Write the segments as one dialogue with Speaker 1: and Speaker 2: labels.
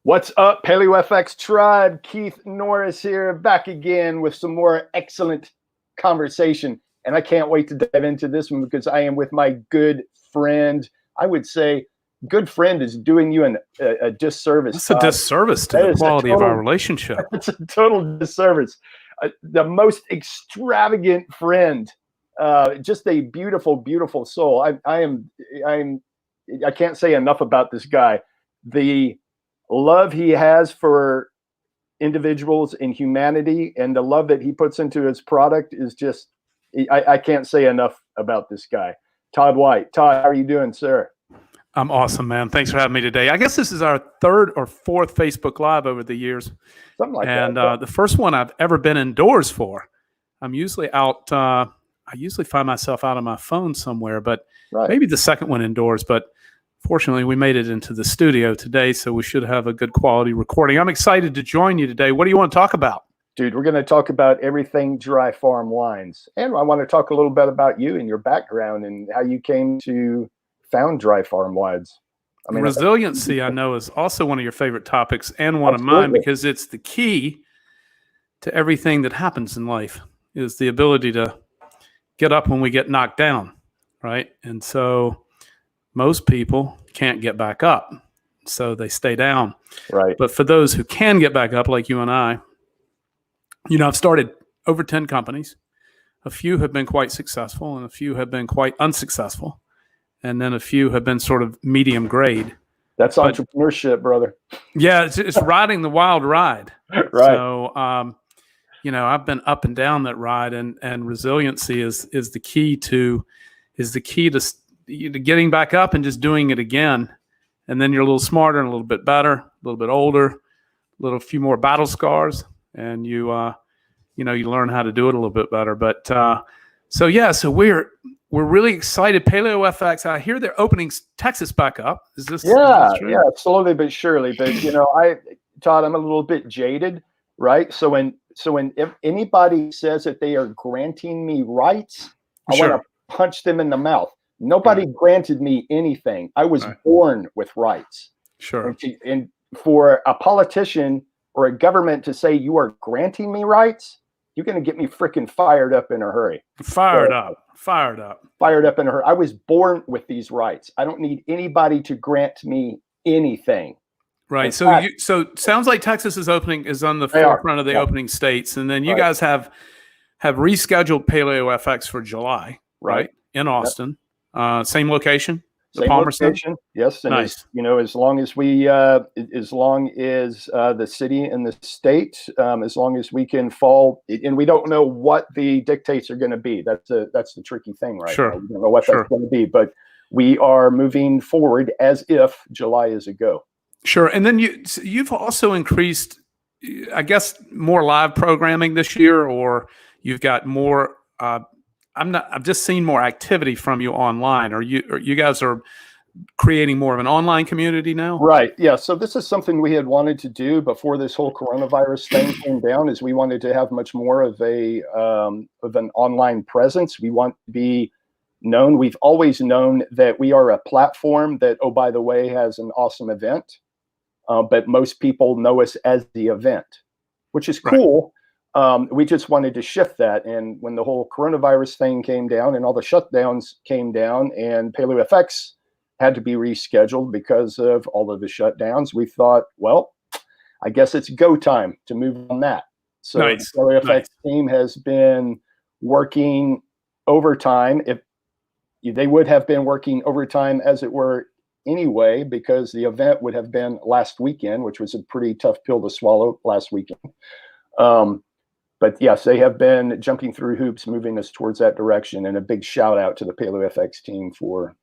Speaker 1: What's up, PaleoFX tribe? Keith Norris here, back again with some more excellent conversation. And I can't wait to dive into this one because I am with my good friend. I would say good friend is doing you a disservice.
Speaker 2: It's a disservice to the quality of our relationship.
Speaker 1: It's a total disservice. The most extravagant friend, just a beautiful, beautiful soul. I can't say enough about this guy. The love he has for individuals in humanity and the love that he puts into his product is just, I can't say enough about this guy. Todd White. Todd, how are you doing, sir?
Speaker 2: I'm awesome, man. Thanks for having me today. I guess this is our third or fourth Facebook Live over the years.
Speaker 1: Something like that.
Speaker 2: And the first one I've ever been indoors for. I'm usually out. I usually find myself out on my phone somewhere, but maybe the second one indoors. But fortunately, we made it into the studio today, so we should have a good quality recording. I'm excited to join you today. What do you want to talk about?
Speaker 1: Dude, we're going to talk about everything dry farm wines. And I want to talk a little bit about you and your background and how you came to found dry farm wines.
Speaker 2: I mean, resiliency, I know, is also one of your favorite topics and one of mine, because it's the key to everything that happens in life, is the ability to get up when we get knocked down, right? And so most people can't get back up, so they stay down.
Speaker 1: Right.
Speaker 2: But for those who can get back up, like you and I, you know, I've started over 10 companies. A few have been quite successful, and a few have been quite unsuccessful. And then a few have been sort of medium grade.
Speaker 1: That's entrepreneurship, brother.
Speaker 2: Yeah, it's riding the wild ride.
Speaker 1: Right.
Speaker 2: So, you know, I've been up and down that ride, and resiliency is the key to getting back up and just doing it again. And then you're a little smarter and a little bit better, a little bit older, a few more battle scars, and you learn how to do it a little bit better. But so we're really excited. PaleoFX, I hear they're opening Texas back up. Is this?
Speaker 1: Yeah, slowly but surely. But Todd, I'm a little bit jaded, right? So when if anybody says that they are granting me rights, I want to punch them in the mouth. Nobody granted me anything. I was born with rights.
Speaker 2: Sure.
Speaker 1: And for a politician or a government to say you are granting me rights, you're going to get me freaking fired up in a hurry.
Speaker 2: Fired up in a hurry. I was born with these rights. I don't need anybody to grant me anything. Right. So sounds like Texas is on the forefront of the opening states, and then you guys have rescheduled PaleoFX for July, right? In Austin, same location.
Speaker 1: Same location, yes. And
Speaker 2: nice.
Speaker 1: As long as the city and the state, as long as we can fall, and we don't know what the dictates are going to be. That's the tricky thing, right?
Speaker 2: Sure.
Speaker 1: We don't know what that's going to be, but we are moving forward as if July is a go.
Speaker 2: Sure. And then you've also increased, I guess, more live programming this year, or you've got more. I've just seen more activity from you online. Or you guys are creating more of an online community now?
Speaker 1: Right. Yeah. So this is something we had wanted to do before this whole coronavirus thing came down. Is we wanted to have much more of an online presence. We want to be known. We've always known that we are a platform that, oh, by the way, has an awesome event, but most people know us as the event, which is cool. We just wanted to shift that. And when the whole coronavirus thing came down and all the shutdowns came down and PaleoFX had to be rescheduled because of all of the shutdowns, we thought, well, I guess it's go time to move on that. So the PaleoFX team has been working overtime. If they would have been working overtime as it were anyway, because the event would have been last weekend, which was a pretty tough pill to swallow last weekend. But yes, they have been jumping through hoops, moving us towards that direction. And a big shout out to the PaleoFX team for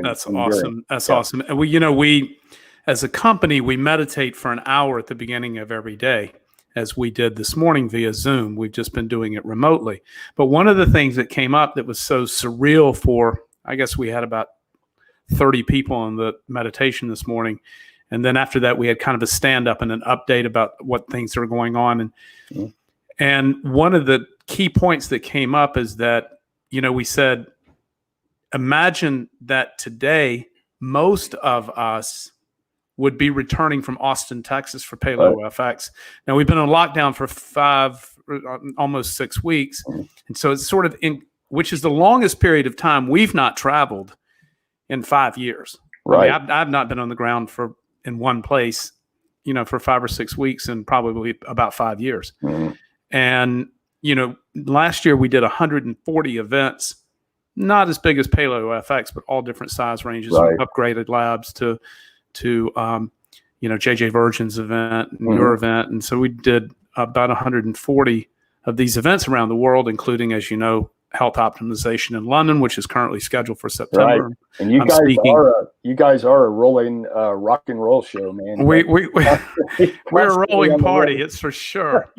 Speaker 2: that's awesome. That's awesome. And we, as a company, we meditate for an hour at the beginning of every day, as we did this morning via Zoom. We've just been doing it remotely. But one of the things that came up that was so surreal for, I guess we had about 30 people on the meditation this morning. And then after that, we had kind of a stand up and an update about what things are going on. And one of the key points that came up is that, we said, imagine that today, most of us would be returning from Austin, Texas for Paleo FX. Now we've been on lockdown for almost 6 weeks. And so it's sort of which is the longest period of time we've not traveled in 5 years.
Speaker 1: Right.
Speaker 2: I mean, I've not been on the ground in one place, for 5 or 6 weeks in probably about 5 years. And, last year we did 140 events, not as big as Paleo FX, but all different size ranges, from upgraded labs to JJ Virgin's event and your event. And so we did about 140 of these events around the world, including, as you know, Health Optimization in London, which is currently scheduled for September.
Speaker 1: Right. And you guys are a rolling rock and roll show, man.
Speaker 2: We're a rolling party. It's for sure.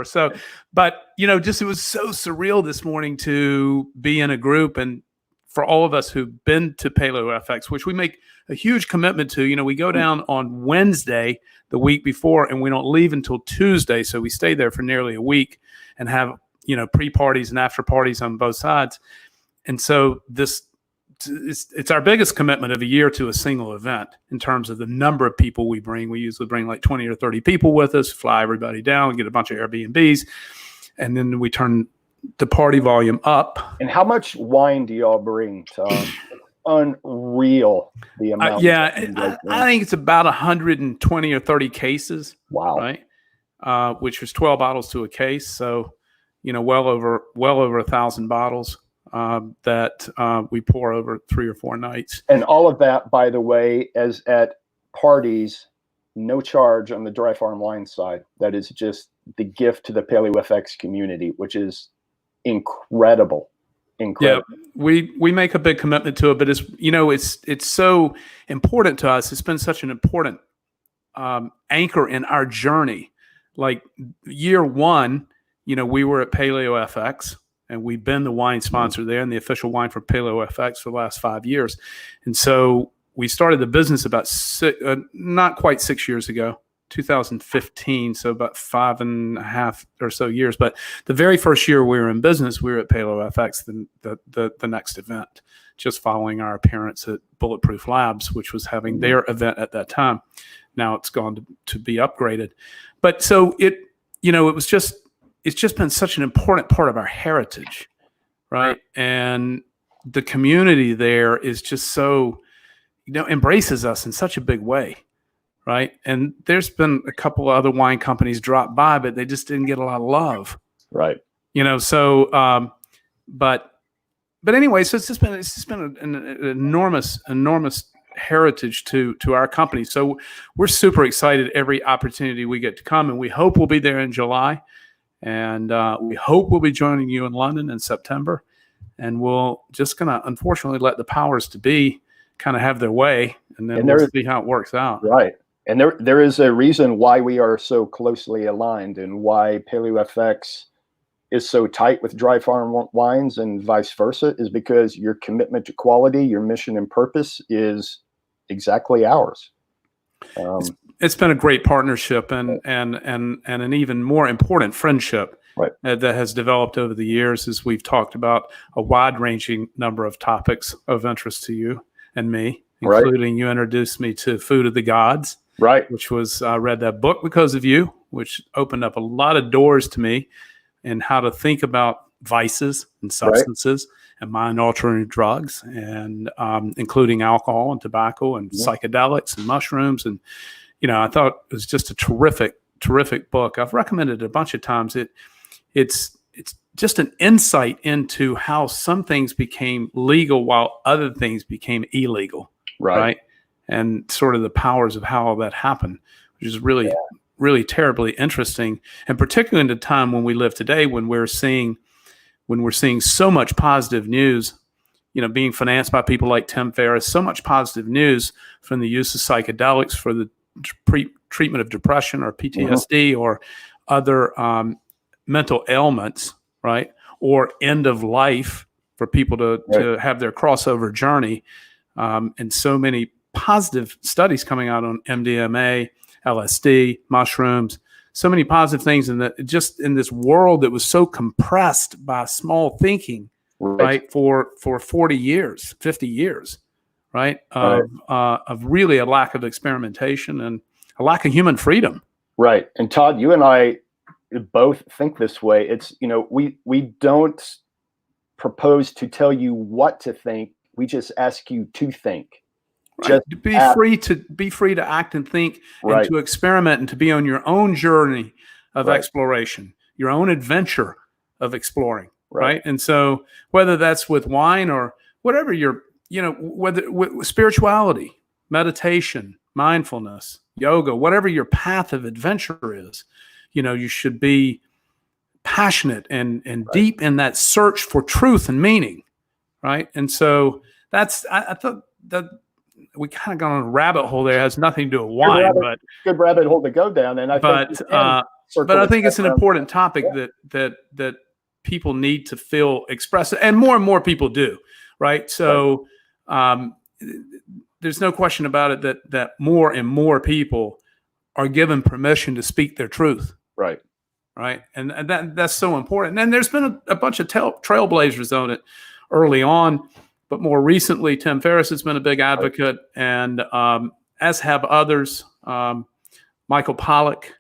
Speaker 2: So, but it was so surreal this morning to be in a group, and for all of us who've been to Paleo FX, which we make a huge commitment to. We go down on Wednesday the week before, and we don't leave until Tuesday. So we stay there for nearly a week and have pre-parties and after parties on both sides. And so it's our biggest commitment of a year to a single event in terms of the number of people we bring. We usually bring like 20 or 30 people with us, fly everybody down, get a bunch of Airbnbs, and then we turn the party volume up.
Speaker 1: And how much wine do y'all bring, Tom? Unreal, the amount.
Speaker 2: I think it's about 120 or 30 cases.
Speaker 1: Wow.
Speaker 2: Right. Which was 12 bottles to a case. So, well over 1,000 bottles that we pour over 3 or 4 nights.
Speaker 1: And all of that, by the way, as at parties, no charge on the Dry Farm Wine side. That is just the gift to the Paleo FX community, which is incredible. Yeah,
Speaker 2: we make a big commitment to it, but it's so important to us. It's been such an important anchor in our journey. Like year 1, we were at Paleo FX, and we've been the wine sponsor there and the official wine for Paleo FX for the last 5 years. And so we started the business about not quite 6 years ago, 2015, so about 5.5 or so years. But the very first year we were in business, we were at Paleo FX, the next event, just following our appearance at Bulletproof Labs, which was having their event at that time. Now it's gone to be upgraded. But so it's just been such an important part of our heritage, right? And the community there is just so, embraces us in such a big way, right? And there's been a couple of other wine companies drop by, but they just didn't get a lot of love,
Speaker 1: right?
Speaker 2: But anyway, so it's just been an enormous heritage to our company. So we're super excited every opportunity we get to come, and we hope we'll be there in July. And we hope we'll be joining you in London in September. And we'll just going to, unfortunately, let the powers to be kind of have their way. And then we'll see how it works out.
Speaker 1: Right. And there is a reason why we are so closely aligned, and why Paleo FX is so tight with Dry Farm Wines and vice versa, is because your commitment to quality, your mission and purpose is exactly ours.
Speaker 2: It's been a great partnership and an even more important friendship that has developed over the years, as we've talked about a wide-ranging number of topics of interest to you and me, including you introduced me to Food of the Gods, which was I read that book because of you, which opened up a lot of doors to me in how to think about vices and substances and mind-altering drugs, and including alcohol and tobacco and psychedelics and mushrooms. And I thought it was just a terrific book. I've recommended it a bunch of times. It's just an insight into how some things became legal while other things became illegal, right? And sort of the powers of how all that happened, which is really terribly interesting. And particularly in the time when we live today, when we're seeing so much positive news, being financed by people like Tim Ferriss, so much positive news from the use of psychedelics for the treatment of depression or PTSD or other mental ailments, right? Or end of life for people to have their crossover journey. And so many positive studies coming out on MDMA, LSD, mushrooms, so many positive things just in this world that was so compressed by small thinking, right? For 40 years, 50 years, right? Of really a lack of experimentation and a lack of human freedom.
Speaker 1: Right. And Todd, you and I both think this way. It's, we don't propose to tell you what to think. We just ask you to think.
Speaker 2: Right. To be free to act and think, and to experiment, and to be on your own journey of exploration, your own adventure of exploring. Right. And so whether that's with wine or whatever whether with spirituality, meditation, mindfulness, yoga, whatever your path of adventure is, you should be passionate and deep in that search for truth and meaning. Right. And so I thought that we kind of got on a rabbit hole there. It has nothing to do with wine, but
Speaker 1: good rabbit hole to go down. And I
Speaker 2: think it's an important topic that people need to feel expressed, and more people do. Right. So there's no question about it that more and more people are given permission to speak their truth.
Speaker 1: Right.
Speaker 2: Right. And that's so important. And there's been a bunch of trailblazers on it early on. But more recently, Tim Ferriss has been a big advocate, and as have others. Michael Pollack,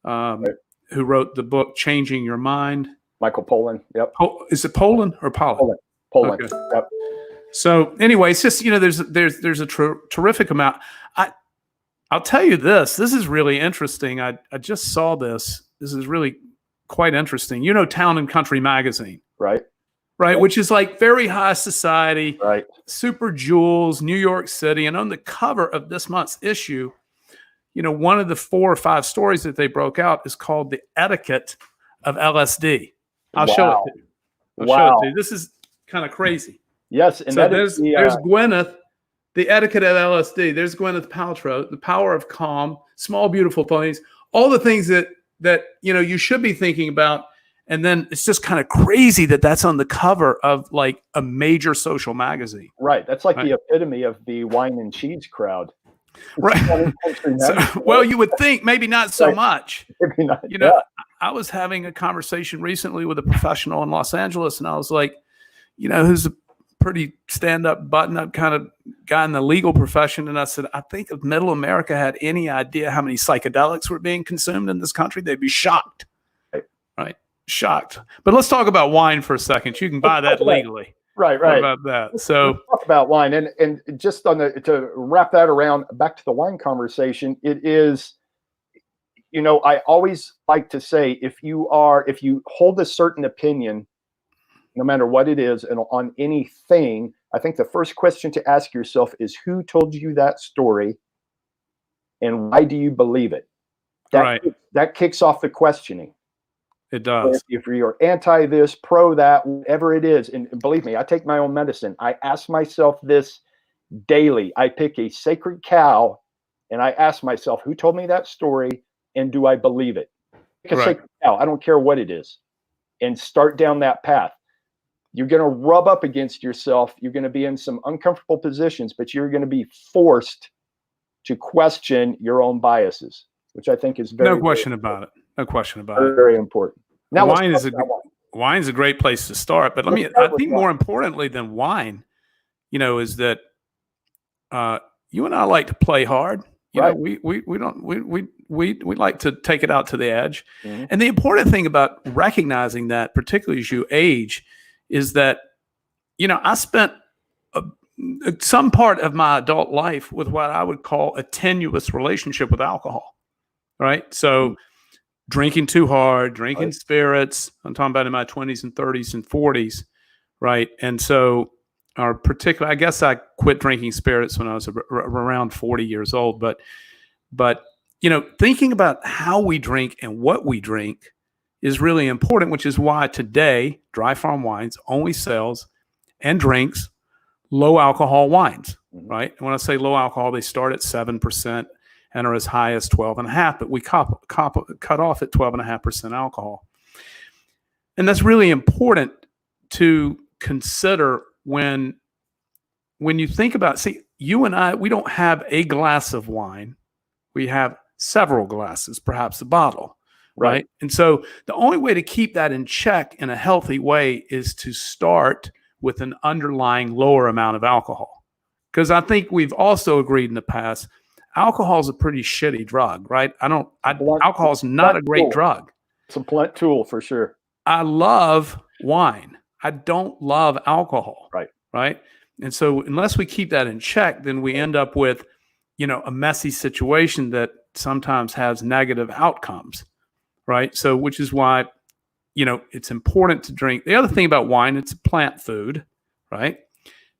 Speaker 2: who wrote the book "Changing Your Mind."
Speaker 1: Michael Pollan. Yep.
Speaker 2: Is it Pollan or Pollack?
Speaker 1: Pollan.
Speaker 2: Okay.
Speaker 1: Yep.
Speaker 2: So anyway, it's just there's a terrific amount. I'll tell you this. This is really interesting. I just saw this. This is really quite interesting. Town and Country magazine.
Speaker 1: Right.
Speaker 2: Right, which is like very high society,
Speaker 1: right?
Speaker 2: Super jewels, New York City. And on the cover of this month's issue, one of the 4 or 5 stories that they broke out is called "The Etiquette of LSD." I'll show it to you. Show it to you. This is kind of crazy.
Speaker 1: Yes, and
Speaker 2: so there's Gwyneth, "The Etiquette of LSD." There's Gwyneth Paltrow, "The Power of Calm," "Small Beautiful Things," all the things that you should be thinking about. And then it's just kind of crazy that that's on the cover of like a major social magazine.
Speaker 1: Right. That's like the epitome of the wine and cheese crowd.
Speaker 2: Right. Well, you would think maybe not so much.
Speaker 1: Maybe not.
Speaker 2: I was having a conversation recently with a professional in Los Angeles, and I was like, who's a pretty stand-up, button-up kind of guy in the legal profession. And I said, I think if middle America had any idea how many psychedelics were being consumed in this country, they'd be shocked. Right. Shocked. But let's talk about wine for a second. You can buy that legally.
Speaker 1: Right.
Speaker 2: What about that? So
Speaker 1: let's talk about wine, and just to wrap that around back to the wine conversation, it is, I always like to say, if you hold a certain opinion, no matter what it is, and on anything, I think the first question to ask yourself is, who told you that story, and why do you believe it? That kicks off the questioning.
Speaker 2: It does.
Speaker 1: If you're anti this, pro that, whatever it is, and believe me, I take my own medicine. I ask myself this daily. I pick a sacred cow, and I ask myself, who told me that story, and do I believe it? Pick a sacred cow. I don't care what it is, and start down that path. You're going to rub up against yourself. You're going to be in some uncomfortable positions, but you're going to be forced to question your own biases, which I think is
Speaker 2: no question about it. No question about it.
Speaker 1: Very important. Now,
Speaker 2: wine's a great place to start, but I think more importantly than wine, is that you and I like to play hard. We like to take it out to the edge. Mm-hmm. And the important thing about recognizing that, particularly as you age, is that I spent some part of my adult life with what I would call a tenuous relationship with alcohol. Right, so. Drinking too hard, drinking spirits. I'm talking about in my 20s and 30s and 40s, right? And so, I guess I quit drinking spirits when I was around 40 years old. But thinking about how we drink and what we drink is really important, which is why today Dry Farm Wines only sells and drinks low alcohol wines, right? And when I say low alcohol, they start at 7%. And are as high as 12.5%, but we cut off at 12.5% alcohol. And that's really important to consider when you think about, you and I, we don't have a glass of wine. We have several glasses, perhaps a bottle, right? And so the only way to keep that in check in a healthy way is to start with an underlying lower amount of alcohol, because I think we've also agreed in the past, alcohol is a pretty shitty drug, right? Alcohol is not a great drug.
Speaker 1: It's a blunt tool for sure.
Speaker 2: I love wine. I don't love alcohol.
Speaker 1: Right.
Speaker 2: Right. And so unless we keep that in check, then we end up with, a messy situation that sometimes has negative outcomes. Right. So, which is why, it's important to drink. The other thing about wine, it's a plant food, right?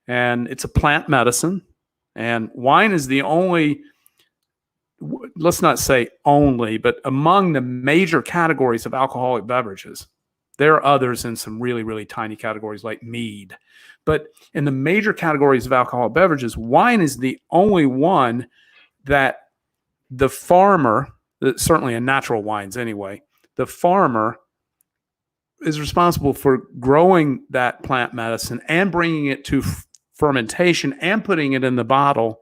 Speaker 2: And it's a plant medicine. And wine is the only, let's not say only, but among the major categories of alcoholic beverages. There are others in some really, really tiny categories like mead. But in the major categories of alcoholic beverages, wine is the only one that the farmer, certainly in natural wines anyway, the farmer is responsible for growing that plant medicine and bringing it to fermentation and putting it in the bottle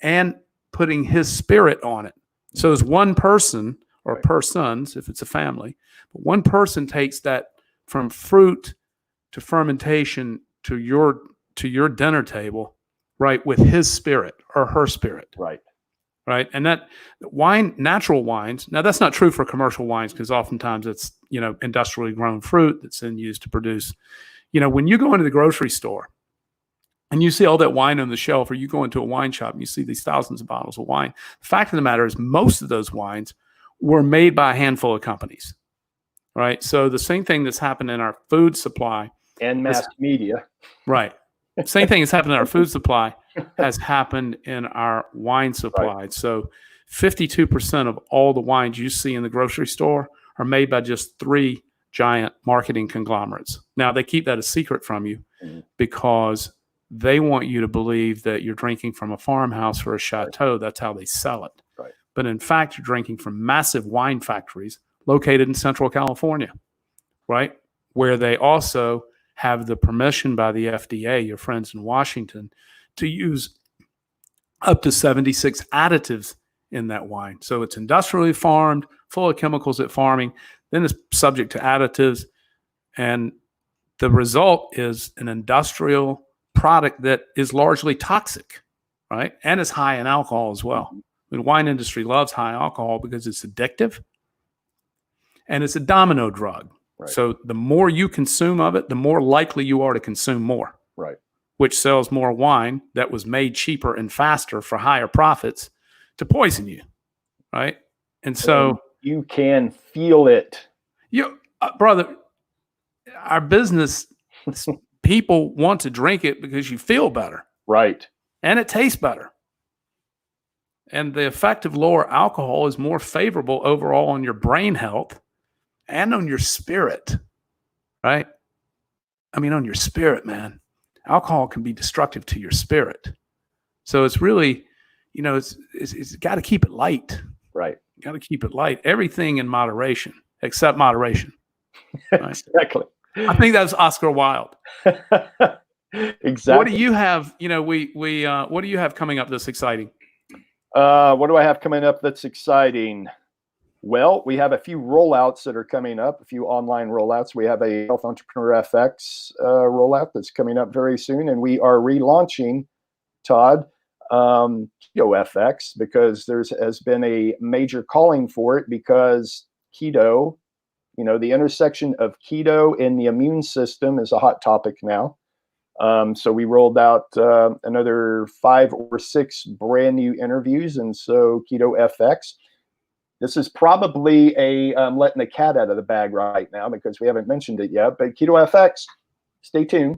Speaker 2: and putting his spirit on it. So as one person or persons, if it's a family, but one person takes that from fruit to fermentation to your dinner table, right, with his spirit or her spirit. Right. And that wine, natural wines, now that's not true for commercial wines because oftentimes it's, industrially grown fruit that's then used to produce, when you go into the grocery store and you see all that wine on the shelf, or you go into a wine shop and you see these thousands of bottles of wine. The fact of the matter is most of those wines were made by a handful of companies, right? So the same thing that's happened in our food supply.
Speaker 1: And mass media.
Speaker 2: Right. Same thing that's happened in our food supply has happened in our wine supply. Right. So 52% of all the wines you see in the grocery store are made by just 3 giant marketing conglomerates. Now, they keep that a secret from you because they want you to believe that you're drinking from a farmhouse or a chateau. Right. That's how they sell it.
Speaker 1: Right.
Speaker 2: But in fact, you're drinking from massive wine factories located in Central California, right? Where they also have the permission by the FDA, your friends in Washington, to use up to 76 additives in that wine. So it's industrially farmed, full of chemicals at farming, then it's subject to additives. And the result is an industrial product that is largely toxic, right? And is high in alcohol as well. The wine industry loves high alcohol because it's addictive and it's a domino drug. Right. So the more you consume of it, the more likely you are to consume more.
Speaker 1: Right.
Speaker 2: Which sells more wine that was made cheaper and faster for higher profits to poison you. Right. And so
Speaker 1: you can feel it.
Speaker 2: Brother, our business people want to drink it because you feel better.
Speaker 1: Right.
Speaker 2: And it tastes better. And the effect of lower alcohol is more favorable overall on your brain health and on your spirit, right? I mean, on your spirit, man. Alcohol can be destructive to your spirit. So it's really, it's got to keep it light.
Speaker 1: Right.
Speaker 2: Got to keep it light. Everything in moderation, except moderation.
Speaker 1: Right? Exactly.
Speaker 2: I think that's Oscar Wilde.
Speaker 1: Exactly.
Speaker 2: What do you have? What do you have coming up that's exciting?
Speaker 1: What do I have coming up that's exciting? Well, we have a few rollouts that are coming up, a few online rollouts. We have a Health Entrepreneur FX rollout that's coming up very soon, and we are relaunching, Todd, Keto FX, because has been a major calling for it because keto, the intersection of keto and the immune system is a hot topic now. So we rolled out another 5 or 6 brand new interviews, and so Keto FX. This is probably letting the cat out of the bag right now because we haven't mentioned it yet. But Keto FX, stay tuned.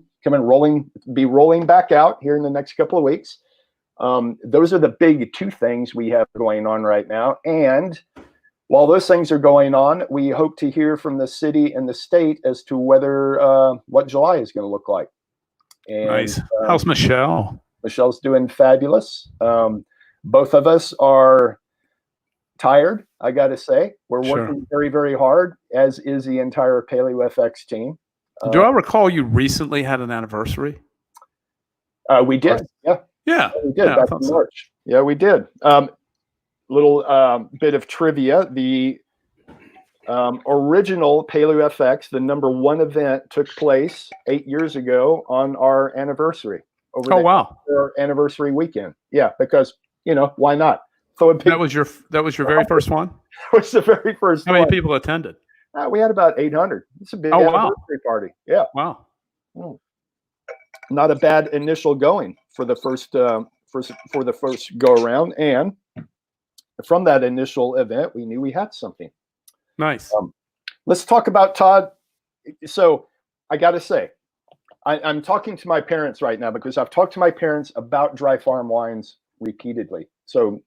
Speaker 1: Be rolling back out here in the next couple of weeks. Those are the big 2 things we have going on right now. And while those things are going on, we hope to hear from the city and the state as to whether what July is going to look like. And,
Speaker 2: nice. How's Michelle?
Speaker 1: Michelle's doing fabulous. Both of us are tired, I got to say. We're working very, very hard, as is the entire Paleo FX team.
Speaker 2: Do I recall you recently had an anniversary?
Speaker 1: We did. Yeah.
Speaker 2: Yeah.
Speaker 1: We did back in March. Yeah, we did. Little bit of trivia. The original Paleo FX, the #1 event, took place 8 years ago on our anniversary. over
Speaker 2: Oh,
Speaker 1: the
Speaker 2: wow.
Speaker 1: anniversary weekend. Yeah, because why not? So
Speaker 2: That was your very first one?
Speaker 1: was the very first
Speaker 2: How many
Speaker 1: one.
Speaker 2: people attended?
Speaker 1: We had about 800. It's a big
Speaker 2: Oh, wow.
Speaker 1: anniversary party. Yeah.
Speaker 2: Wow.
Speaker 1: Not a bad initial going for the first go around, and from that initial event, we knew we had something.
Speaker 2: Nice.
Speaker 1: Let's talk about Todd. So I got to say, I'm talking to my parents right now because I've talked to my parents about Dry Farm Wines repeatedly. So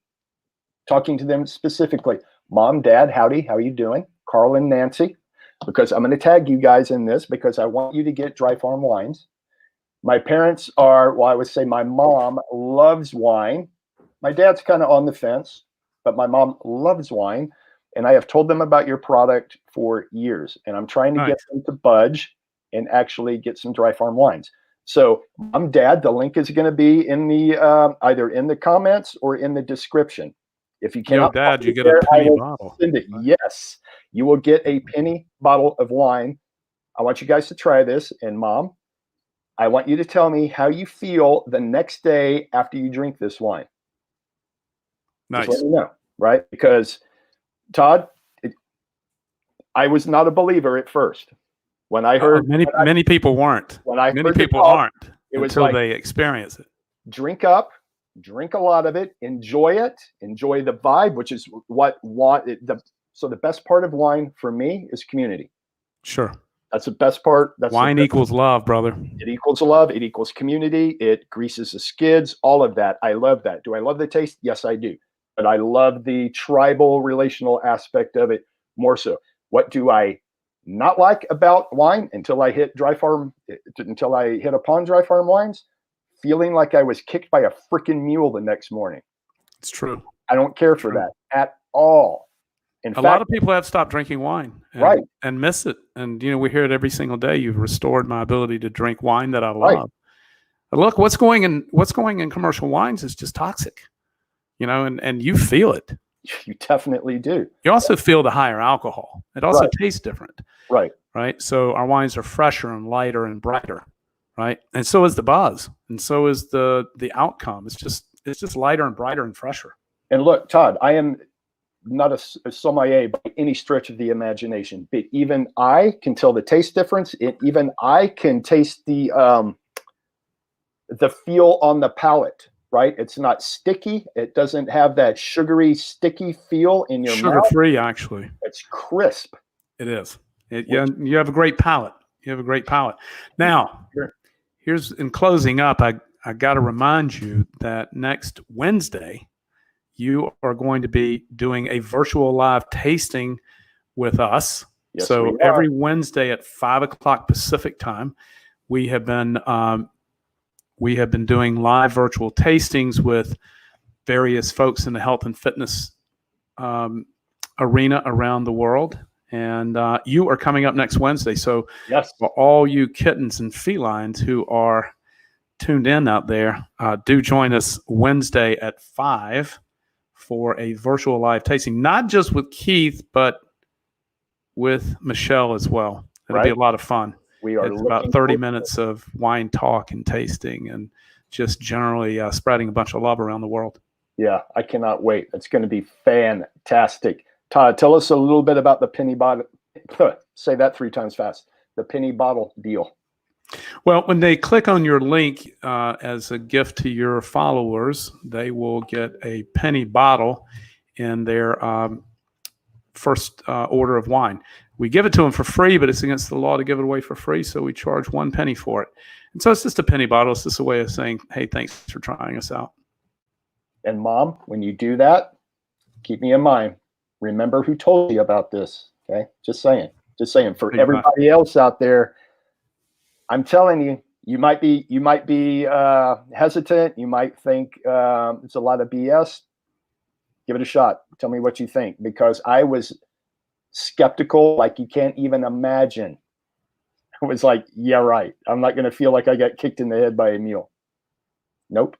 Speaker 1: talking to them specifically, Mom, Dad, howdy, how are you doing? Carl and Nancy, because I'm going to tag you guys in this because I want you to get Dry Farm Wines. My parents are, well, I would say my mom loves wine. My dad's kind of on the fence, but my mom loves wine. And I have told them about your product for years. And I'm trying to get them to budge and actually get some Dry Farm Wines. So, Mom, Dad, the link is going to be in the either in the comments or in the description. If you cannot,
Speaker 2: Dad, you get a penny bottle.
Speaker 1: Send it. Yes, you will get a penny bottle of wine. I want you guys to try this. And Mom, I want you to tell me how you feel the next day after you drink this wine.
Speaker 2: Nice.
Speaker 1: Just let me know, right? Because Todd, I was not a believer at first. When I heard
Speaker 2: many people weren't. Many people aren't. It was until they experience it.
Speaker 1: Drink up, drink a lot of it, enjoy it, enjoy the vibe, which is so the best part of wine for me is community.
Speaker 2: Sure.
Speaker 1: That's the best part.
Speaker 2: Wine equals love, brother.
Speaker 1: It equals love. It equals community. It greases the skids. All of that. I love that. Do I love the taste? Yes, I do. But I love the tribal relational aspect of it more so. What do I not like about wine until I hit upon Dry Farm Wines? Feeling like I was kicked by a freaking mule the next morning.
Speaker 2: It's true.
Speaker 1: I don't care for that at all.
Speaker 2: In fact, lot of people have stopped drinking wine and miss it. And, we hear it every single day. You've restored my ability to drink wine that I love. Right. But look, what's going in commercial wines is just toxic, and you feel it.
Speaker 1: You definitely do.
Speaker 2: You also feel the higher alcohol. It also tastes different.
Speaker 1: Right.
Speaker 2: Right. So our wines are fresher and lighter and brighter. Right. And so is the buzz. And so is the outcome. It's just lighter and brighter and fresher.
Speaker 1: And look, Todd, I am not a sommelier by any stretch of the imagination, but even I can tell the taste difference. Even I can taste the feel on the palate, right? It's not sticky. It doesn't have that sugary, sticky feel in your mouth.
Speaker 2: Sugar-free, actually.
Speaker 1: It's crisp.
Speaker 2: It is. You have a great palate. Now, here's in closing up, I got to remind you that next Wednesday, you are going to be doing a virtual live tasting with us.
Speaker 1: Yes,
Speaker 2: so every Wednesday at 5:00 Pacific time, we have been doing live virtual tastings with various folks in the health and fitness arena around the world. And you are coming up next Wednesday. So for all you kittens and felines who are tuned in out there, do join us Wednesday at 5 for a virtual live tasting, not just with Keith, but with Michelle as well. It'll be a lot of fun. It's about 30 minutes of wine talk and tasting and just generally spreading a bunch of love around the world.
Speaker 1: Yeah, I cannot wait. It's going to be fantastic. Todd, tell us a little bit about the penny bottle. Say that 3 times fast. The penny bottle deal.
Speaker 2: Well, when they click on your link as a gift to your followers, they will get a penny bottle in their first order of wine. We give it to them for free, but it's against the law to give it away for free, so we charge 1 penny for it. And so it's just a penny bottle. It's just a way of saying, hey, thanks for trying us out.
Speaker 1: And Mom, when you do that, keep me in mind. Remember who told you about this, okay? Just saying. For everybody else out there, I'm telling you, you might be hesitant. You might think it's a lot of BS. Give it a shot. Tell me what you think, because I was skeptical like you can't even imagine. I was like, yeah, right. I'm not going to feel like I got kicked in the head by a mule. Nope.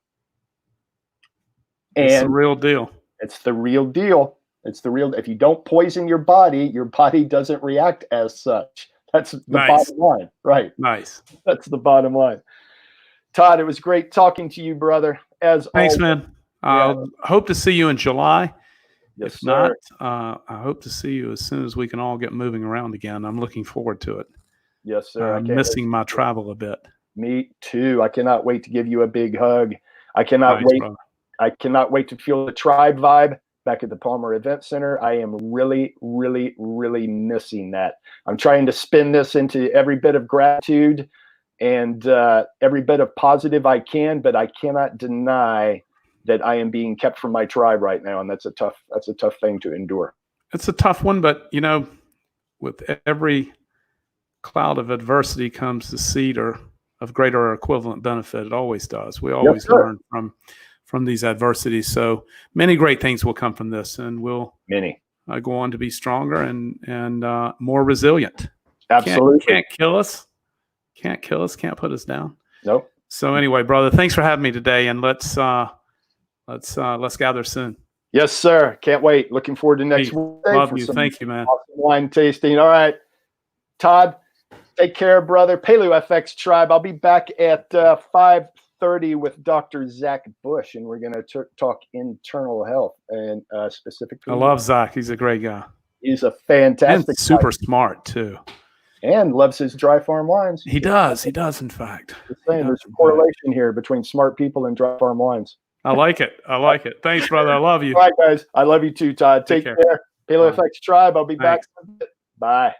Speaker 2: It's the real deal.
Speaker 1: It's the real deal. If you don't poison your body doesn't react as such. That's the bottom line. Right.
Speaker 2: Nice.
Speaker 1: That's the bottom line. Todd, it was great talking to you, brother. As
Speaker 2: Thanks,
Speaker 1: always.
Speaker 2: man. Hope to see you in July.
Speaker 1: Yes,
Speaker 2: If
Speaker 1: sir.
Speaker 2: not, I hope to see you as soon as we can all get moving around again. I'm looking forward to it.
Speaker 1: Yes, sir.
Speaker 2: I'm missing my travel a bit.
Speaker 1: Me too. I cannot wait to give you a big hug. I cannot
Speaker 2: Nice,
Speaker 1: wait.
Speaker 2: brother.
Speaker 1: I cannot wait to feel the tribe vibe back at the Palmer Event Center. I am really, really, really missing that. I'm trying to spin this into every bit of gratitude and every bit of positive I can, but I cannot deny that I am being kept from my tribe right now, and that's a tough thing to endure.
Speaker 2: It's a tough one, but you know, with every cloud of adversity comes the seed of greater or equivalent benefit. It always does. We always learn from these adversities. So many great things will come from this, and we'll go on to be stronger and more resilient.
Speaker 1: Absolutely.
Speaker 2: Can't kill us. Can't kill us. Can't put us down.
Speaker 1: Nope.
Speaker 2: So anyway, brother, thanks for having me today, and let's gather soon.
Speaker 1: Yes, sir. Can't wait. Looking forward to next week.
Speaker 2: Love you. Thank you, man.
Speaker 1: Awesome wine tasting. All right, Todd. Take care, brother. Paleo FX Tribe. I'll be back at 5:30 with Dr. Zach Bush, and we're going to talk internal health and specifically.
Speaker 2: I love Zach. He's a great guy.
Speaker 1: He's a fantastic
Speaker 2: and super smart too.
Speaker 1: And loves his dry farm wines.
Speaker 2: He does. He does, in fact.
Speaker 1: There's a correlation here between smart people and dry farm wines.
Speaker 2: I like it. I like it. Thanks, brother. I love you.
Speaker 1: All right, guys. I love you too, Todd. Take care. Paleo FX Tribe. I'll be back. Bye.